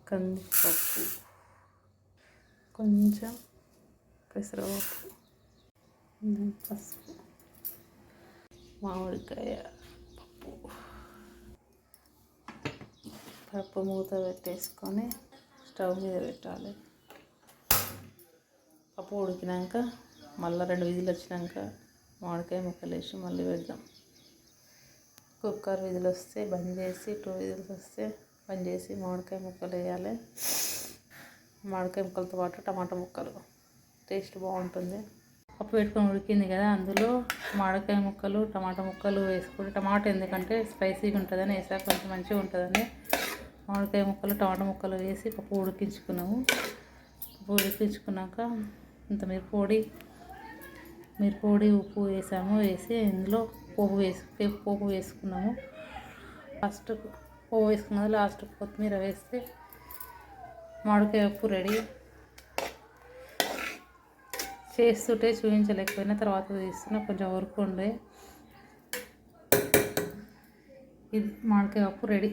కందిపప్పు, కొంచెం పెసరపప్పు, పసుపు, మామిడికాయ పప్పు మూత పెట్టేసుకొని స్టవ్ మీద పెట్టాలి. పప్పు ఉడికినాక మళ్ళీ 2 విజిల్ వచ్చినాక మామిడికాయ ముక్కలు వేసి మళ్ళీ పెడదాం. కుక్కర్ విజిల్ వస్తే బంద్ చేసి 2 విజిల్స్ వస్తే బంద్ చేసి మామిడికాయ ముక్కలు వేయాలి. మామిడికాయ ముక్కలతో పాటు టమాటా ముక్కలు టేస్ట్ బాగుంటుంది. పప్పు పెట్టుకొని ఉడికింది కదా, అందులో మామిడికాయ ముక్కలు టమాటా ముక్కలు వేసుకుంటే, టమాటా ఎందుకంటే స్పైసీగా ఉంటుందని వేసాక కొంచెం మంచిగా ఉంటుందని మామిడికాయ ముక్కలు టమాటా ముక్కలు వేసి పప్పు ఉడికించుకున్నాము. పప్పు ఉడికించుకున్నాక ఇంత మిరప్పొడి ఉప్పు వేసి ఇందులో పోపు వేసుకున్నాము. ఫస్ట్ పోపు వేసుకున్నది, లాస్ట్ కొత్తిమీర వేస్తే మామిడికాయ పప్పు రెడీ. చేస్తుంటే చూపించలేకపోయినా తర్వాత తీస్తున్నా, కొంచెం వర్క్ ఉండే. ఇది మామిడికాయ పప్పు రెడీ.